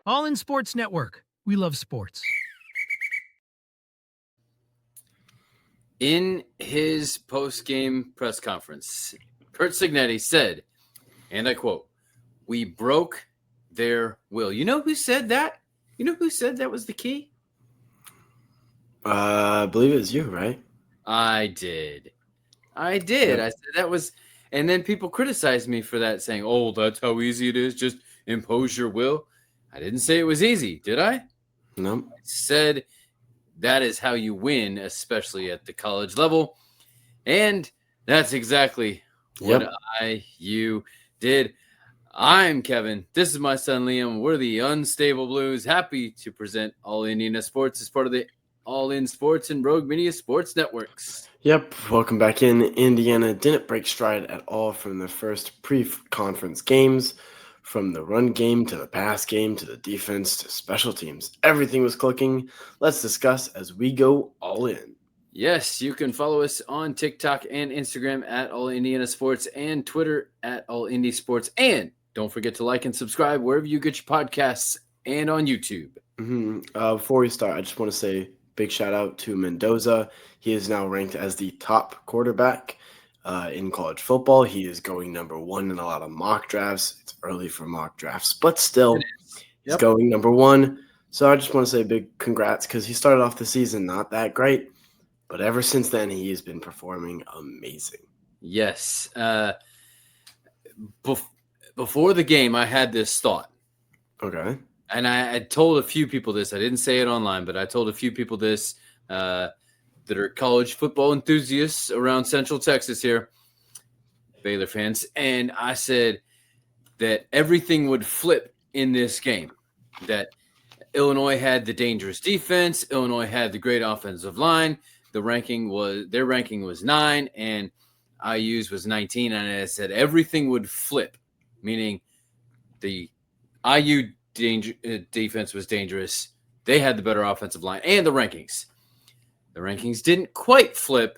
All in Sports Network. We love sports. In his post-game press conference, Kurt Signetti said, and I quote, "We broke their will." You know who said that? You know who said that was the key? I believe it was you, right? I did. I Yeah. said that was, and then people criticized me for that, saying, "Oh, that's how easy it is. Just impose your will." I didn't say it was easy, did I? No. I said that is how you win, especially at the college level. And that's exactly what you did. I'm Kevin. This is my son Liam. We're the Unstable Blues. Happy to present All Indiana Sports as part of the All In Sports and Rogue Media Sports Networks. Yep. Welcome back in. Indiana didn't break stride at all from the first pre-conference games. From the run game to the pass game to the defense to special teams. Everything was clicking. Let's discuss as we go all in. Yes, you can follow us on TikTok and Instagram at All Indiana Sports and Twitter at All Indy Sports. And don't forget to like and subscribe wherever you get your podcasts and on YouTube. Before we start, I just want to say big shout out to Mendoza. He is now ranked as the top quarterback in college football. He is going number one in a lot of mock drafts. It's early for mock drafts, but still, he's going number one. So I just want to say big congrats because he started off the season not that great, but ever since then, he has been performing amazing. Yes. Before the game, I had this thought. Okay. And I told a few people this. I didn't say it online, but I told a few people this that are college football enthusiasts around Central Texas here, Baylor fans. And I said that everything would flip in this game, that Illinois had the dangerous defense. Illinois had the great offensive line. Their ranking was 9 and IU's was 19. And I said everything would flip, meaning the IU defense was dangerous. They had the better offensive line and the rankings. The rankings didn't quite flip,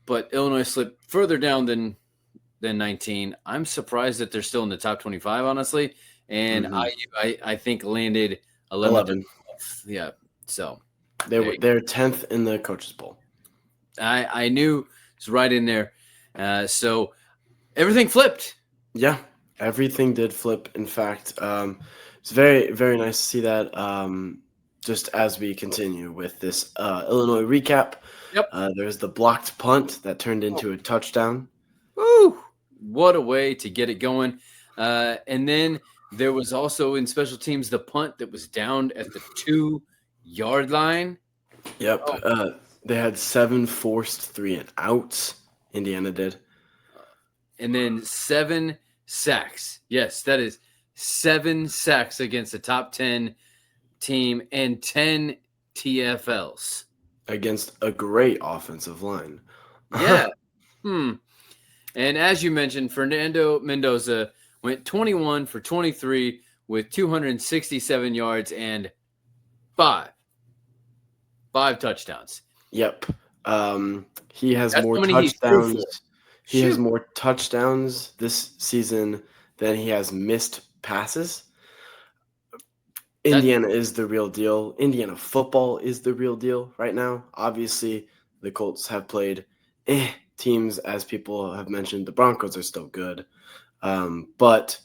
but Illinois slipped further down than 19. I'm surprised that they're still in the top 25, honestly. And IU, I think, landed 11. Yeah, so they're 10th in the Coaches Bowl. I knew it's right in there. So everything flipped. Yeah, everything did flip. In fact, it's very, very nice to see that. Just as we continue with this Illinois recap, there's the blocked punt that turned into a touchdown. Woo! What a way to get it going. And then there was also in special teams the punt that was downed at the 2-yard line. Yep. They had 7 forced 3 and outs. Indiana did. And then 7 sacks. Yes, that is 7 sacks against a top 10 team and 10 TFLs. Against a great offensive line. Yeah. And as you mentioned, Fernando Mendoza went 21 for 23 with 267 yards and 5 touchdowns. Yep. He has more touchdowns. He has more touchdowns this season than he has missed passes. Indiana is the real deal. Indiana football is the real deal right now. Obviously, the Colts have played teams, as people have mentioned. The Broncos are still good, but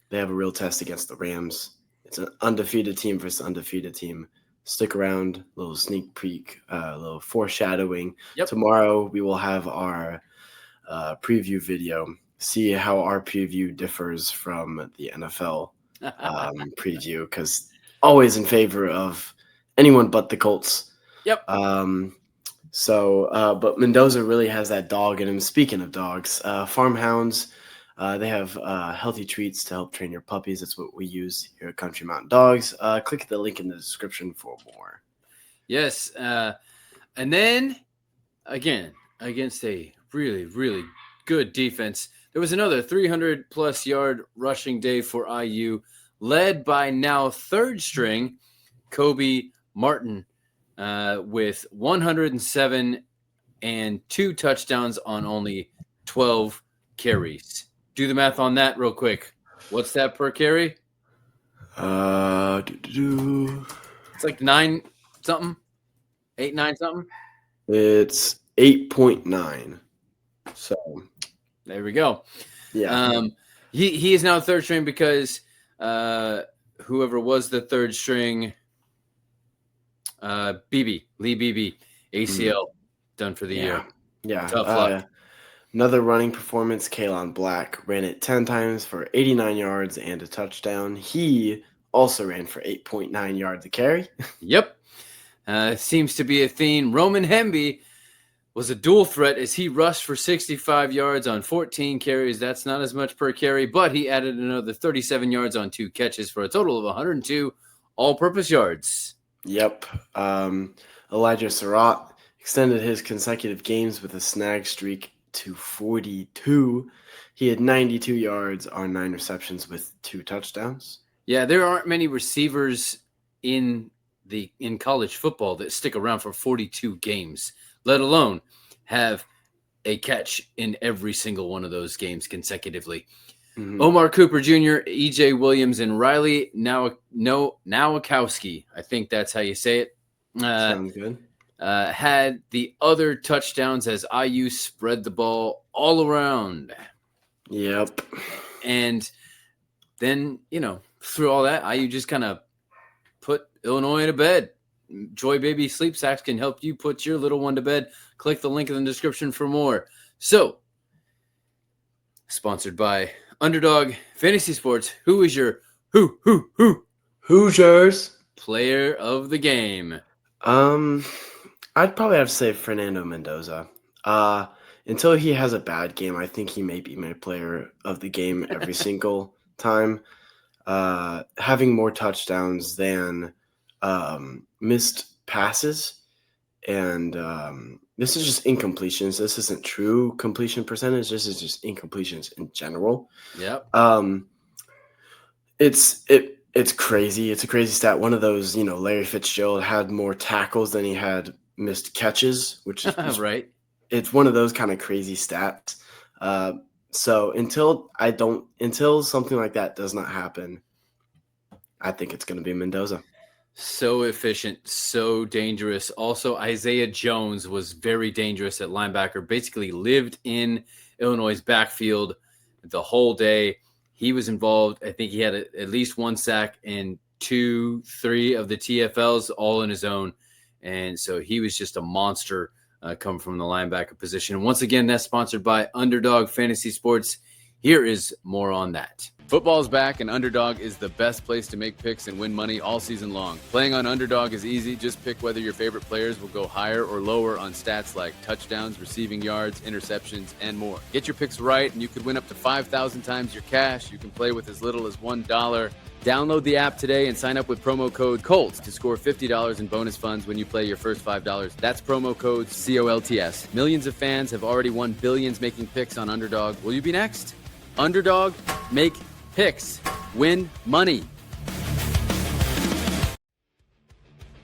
they have a real test against the Rams. It's an undefeated team versus undefeated team. Stick around, a little sneak peek, a little foreshadowing. Yep. Tomorrow we will have our preview video. See how our preview differs from the NFL preview, because always in favor of anyone but the Colts. Yep. But Mendoza really has that dog in him. Speaking of dogs, Farm Hounds, they have healthy treats to help train your puppies. That's what we use here at Country Mountain Dogs. Click the link in the description for more. Yes. And then, again, against a really, really good defense, there was another 300-plus yard rushing day for IU, led by now third string Kobe Martin with 107 and 2 touchdowns on only 12 carries. Do the math on that real quick. What's that per carry? It's like 9 something, 8, 9 something. It's 8.9. So There we go. yeah. He is now third string because whoever was the third string, Lee Beebe, ACL done for the year. Yeah. Tough luck. Another running performance, Kalon Black ran it 10 times for 89 yards and a touchdown. He also ran for 8.9 yards a carry. Yep. Seems to be a theme. Roman Hemby was a dual threat as he rushed for 65 yards on 14 carries. That's not as much per carry, but he added another 37 yards on 2 catches for a total of 102 all-purpose yards. Yep. Elijah Surratt extended his consecutive games with a snag streak to 42. He had 92 yards on 9 receptions with 2 touchdowns. Yeah, there aren't many receivers in college football that stick around for 42 games, let alone have a catch in every single one of those games consecutively. Mm-hmm. Omar Cooper Jr., E.J. Williams, and Riley Nowakowski, I think that's how you say it. Sounds good. Had the other touchdowns as IU spread the ball all around. Yep. And then, through all that, IU just kind of put Illinois to bed. Joi Baby Sleep Sacks can help you put your little one to bed. Click the link in the description for more. So, sponsored by Underdog Fantasy Sports. Who is your Hoosiers player of the game? I'd probably have to say Fernando Mendoza. Until he has a bad game, I think he may be my player of the game every single time. Having more touchdowns than missed passes, and this is just incompletions. This isn't true completion percentage. This is just incompletions in general. Yep. It's crazy. It's a crazy stat. One of those, Larry Fitzgerald had more tackles than he had missed catches, which is right. It's one of those kind of crazy stats. So until something like that does not happen, I think it's going to be Mendoza. So efficient, so dangerous. Also, Isaiah Jones was very dangerous at linebacker, basically lived in Illinois' backfield the whole day. He was involved. I think he had at least 1 sack and 2-3 of the TFLs all in his own. And so he was just a monster coming from the linebacker position. And once again, that's sponsored by Underdog Fantasy Sports. Here is more on that. Football's back, and Underdog is the best place to make picks and win money all season long. Playing on Underdog is easy. Just pick whether your favorite players will go higher or lower on stats like touchdowns, receiving yards, interceptions, and more. Get your picks right, and you could win up to 5,000 times your cash. You can play with as little as $1. Download the app today and sign up with promo code COLTS to score $50 in bonus funds when you play your first $5. That's promo code COLTS. Millions of fans have already won billions making picks on Underdog. Will you be next? Underdog, make picks, win money.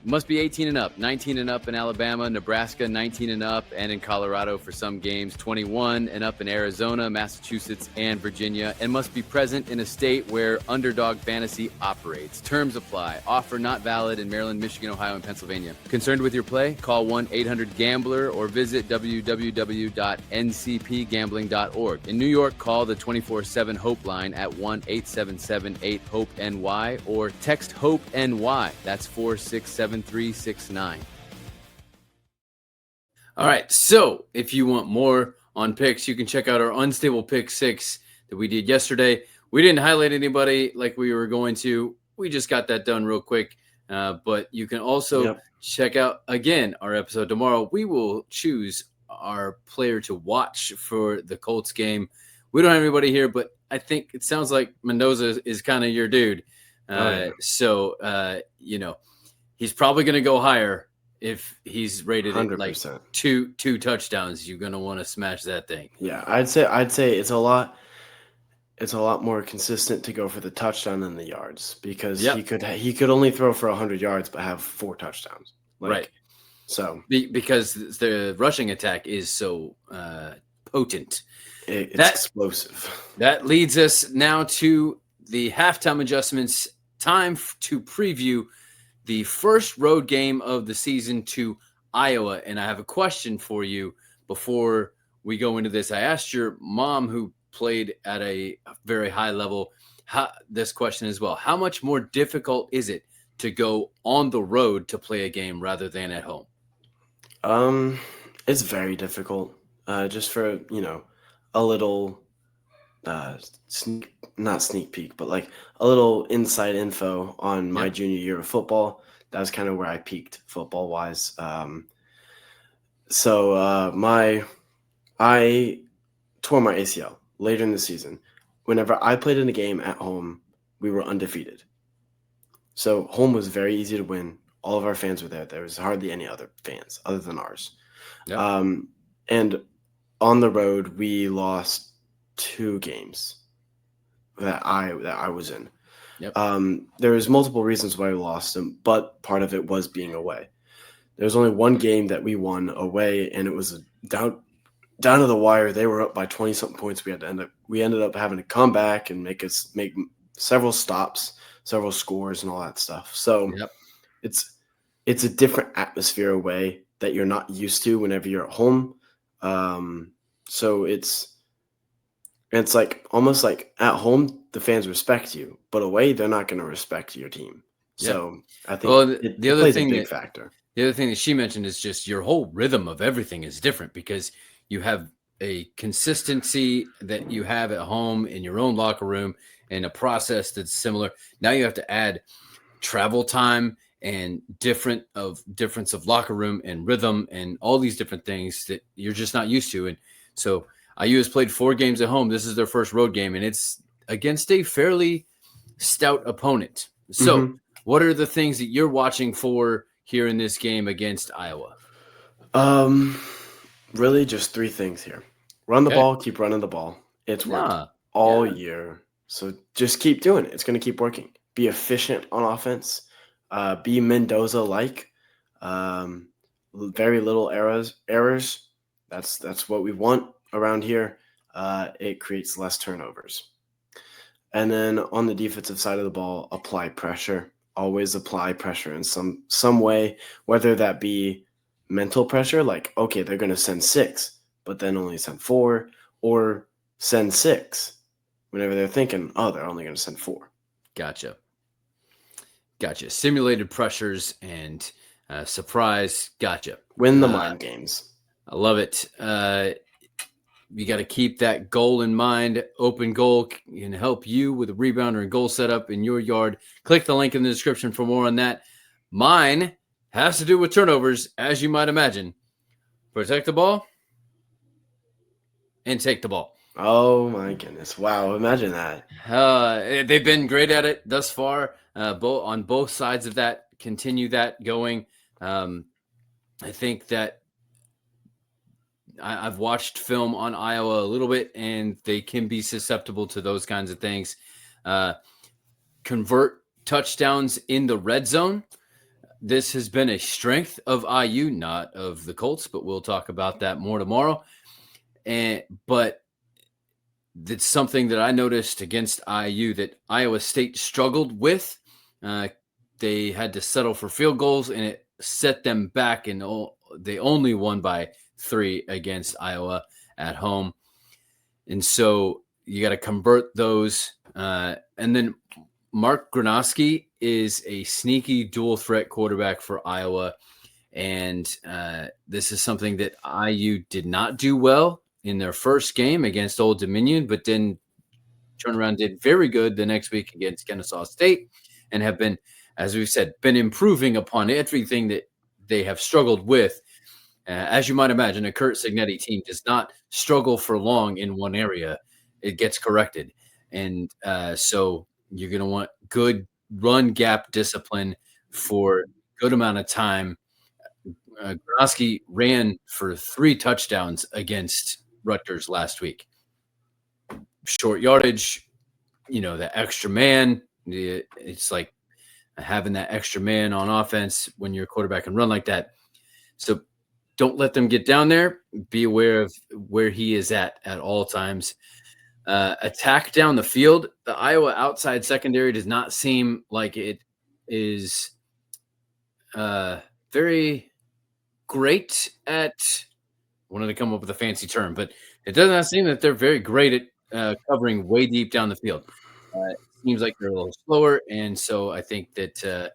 Must be 18 and up, 19 and up in Alabama, Nebraska, 19 and up, and in Colorado for some games, 21 and up in Arizona, Massachusetts, and Virginia, and must be present in a state where Underdog Fantasy operates. Terms apply. Offer not valid in Maryland, Michigan, Ohio, and Pennsylvania. Concerned with your play? Call 1-800-GAMBLER or visit www.ncpgambling.org. In New York, call the 24/7 HOPE line at 1-877-8-HOPE-NY or text HOPE-NY. That's 467-369. All right, so if you want more on picks, you can check out our Unstable Pick 6 that we did yesterday. We didn't highlight anybody like we were going to. We just got that done real quick. But you can also check out, again, our episode tomorrow. We will choose our player to watch for the Colts game. We don't have anybody here, but I think it sounds like Mendoza is kind of your dude. He's probably going to go higher if he's rated at like two touchdowns. You're going to want to smash that thing. Yeah, I'd say it's a lot more consistent to go for the touchdown than the yards because he could only throw for 100 yards but have 4 touchdowns. Right. So because the rushing attack is so potent. It's explosive. That leads us now to the halftime adjustments time to preview the first road game of the season to Iowa. And I have a question for you before we go into this. I asked your mom, who played at a very high level, this question as well. How much more difficult is it to go on the road to play a game rather than at home? It's very difficult. Just for, a little not sneak peek, but like a little inside info on my Yeah. junior year of football. That was kind of where I peaked football wise. So I tore my ACL later in the season. Whenever I played in a game at home, we were undefeated. So home was very easy to win. All of our fans were there. There was hardly any other fans other than ours. Yep. And on the road, we lost 2 games that I was in. Yep. There was multiple reasons why we lost them, but part of it was being away. There was only one game that we won away, and it was down to the wire. They were up by 20-something points. We ended up having to come back and make several stops, several scores, and all that stuff. So Yep. it's a different atmosphere away that you're not used to whenever you're at home. So it's like almost like at home the fans respect you, but away they're not going to respect your team. So I think it plays a big factor. The other thing that she mentioned is just your whole rhythm of everything is different because you have a consistency that you have at home in your own locker room and a process that's similar. Now you have to add travel time and difference of locker room and rhythm and all these different things that you're just not used to. And so IU has played 4 games at home. This is their first road game, and it's against a fairly stout opponent. So what are the things that you're watching for here in this game against Iowa? Really just 3 things here. Run the ball, keep running the ball. It's worked all year. So just keep doing it. It's going to keep working. Be efficient on offense. Be Mendoza-like. Very little errors. That's what we want around here. It creates less turnovers. And then on the defensive side of the ball, apply pressure. Always apply pressure in some way, whether that be mental pressure, like, okay, they're going to send 6, but then only send 4, or send 6 whenever they're thinking, oh, they're only going to send 4. Gotcha. Simulated pressures and surprise. Gotcha. Win the mind games. I love it. You got to keep that goal in mind. Open goal can help you with a rebounder and goal setup in your yard. Click the link in the description for more on that. Mine has to do with turnovers, as you might imagine. Protect the ball and take the ball. Oh, my goodness. Wow, imagine that. They've been great at it thus far, on both sides of that. Continue that going. I think that I've watched film on Iowa a little bit, and they can be susceptible to those kinds of things. Convert touchdowns in the red zone. This has been a strength of IU, not of the Colts, but we'll talk about that more tomorrow. But that's something that I noticed against IU that Iowa State struggled with. They had to settle for field goals, and it set them back, and they only won by 3 against Iowa at home. And so you got to convert those. And then Mark Gronoski is a sneaky dual threat quarterback for Iowa. And this is something that IU did not do well in their first game against Old Dominion, but then turned around, did very good the next week against Kennesaw State, and have been, as we've said, been improving upon everything that they have struggled with. As you might imagine, a Kurt Signetti team does not struggle for long in one area. It gets corrected. And so you're going to want good run gap discipline for a good amount of time. Gronoski ran for 3 touchdowns against Rutgers last week. Short yardage, the extra man. It's like having that extra man on offense when your quarterback can run like that. So don't let them get down there. Be aware of where he is at all times. attack down the field, the Iowa outside secondary does not seem like it is very great at. Wanted to come up with a fancy term, but it does not seem that they're very great at covering way deep down the field. It seems like they're a little slower, and so I think that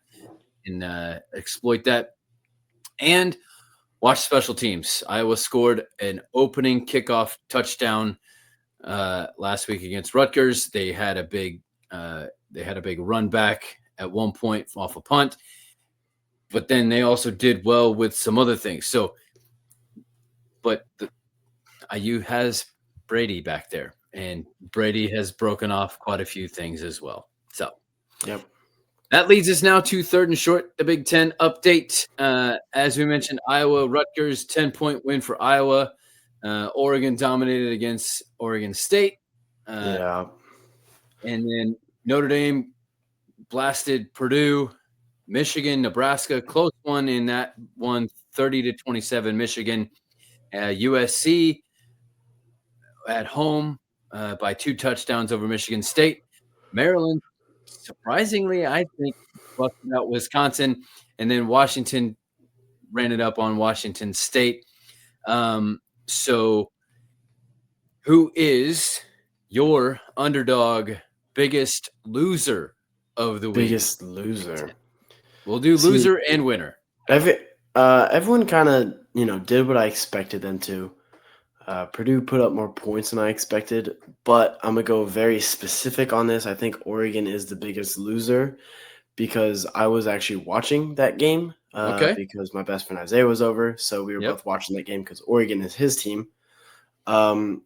can exploit that. And watch special teams. Iowa scored an opening kickoff touchdown last week against Rutgers. They had a big run back at one point off a punt, but then they also did well with some other things. So, but IU has Brady back there, and Brady has broken off quite a few things as well. So, Yep. That leads us now to third and short, the Big Ten update. As we mentioned, Iowa, Rutgers, 10-point win for Iowa. Oregon dominated against Oregon State. Yeah. And then Notre Dame blasted Purdue. Michigan, Nebraska, close one in that one, 30-27 Michigan. USC at home by 2 touchdowns over Michigan State. Maryland, surprisingly, I think, busted out Wisconsin, and then Washington ran it up on Washington State. So who is your underdog biggest loser of the week? Biggest loser. We'll do loser and winner. Everyone kind of, did what I expected them to. Purdue put up more points than I expected, but I'm going to go very specific on this. I think Oregon is the biggest loser because I was actually watching that game because my best friend Isaiah was over. So we were both watching that game because Oregon is his team. But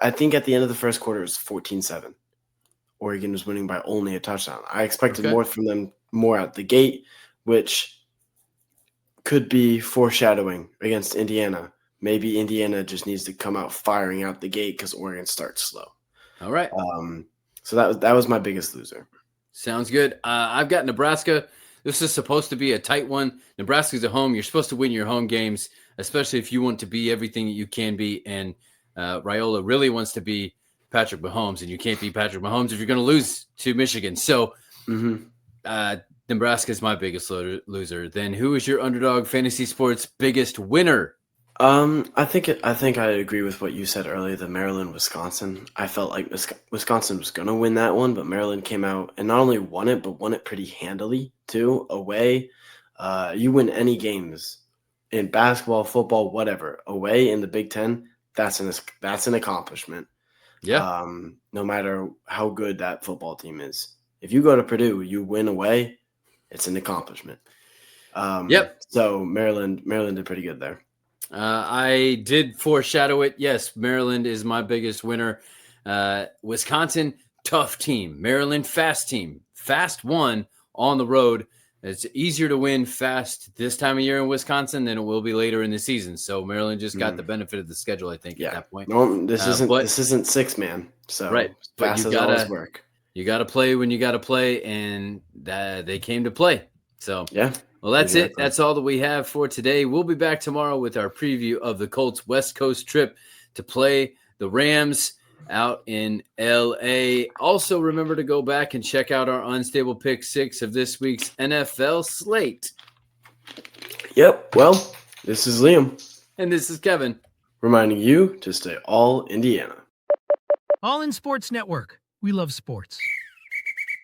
I think at the end of the first quarter, it was 14-7. Oregon was winning by only a touchdown. I expected more from them, more at the gate, which could be foreshadowing against Indiana. Maybe Indiana just needs to come out firing out the gate because Oregon starts slow. All right. So that was my biggest loser. Sounds good. I've got Nebraska. This is supposed to be a tight one. Nebraska's at home. You're supposed to win your home games, especially if you want to be everything that you can be. And Raiola really wants to be Patrick Mahomes, and you can't be Patrick Mahomes if you're going to lose to Michigan. So Nebraska is my biggest loser. Then who is your underdog fantasy sports biggest winner? I think I agree with what you said earlier. The Maryland-Wisconsin. I felt like Wisconsin was going to win that one, but Maryland came out and not only won it, but won it pretty handily too. Away, you win any games in basketball, football, whatever. Away in the Big Ten, that's an accomplishment. Yeah. No matter how good that football team is, if you go to Purdue, you win away, it's an accomplishment. So Maryland did pretty good there. I did foreshadow it. Yes, Maryland is my biggest winner. Wisconsin, tough team. Maryland, fast team. Fast won on the road. It's easier to win fast this time of year in Wisconsin than it will be later in the season. So Maryland just got the benefit of the schedule, I think, at that point. No, this isn't 6-man. So right, but fast as always work. You got to play when you got to play, and they came to play. So yeah. Well, that's it. That's all that we have for today. We'll be back tomorrow with our preview of the Colts West Coast trip to play the Rams out in L.A. Also, remember to go back and check out our Unstable Pick 6 of this week's NFL slate. Yep. Well, this is Liam. And this is Kevin. Reminding you to stay all Indiana. All in Sports Network. We love sports.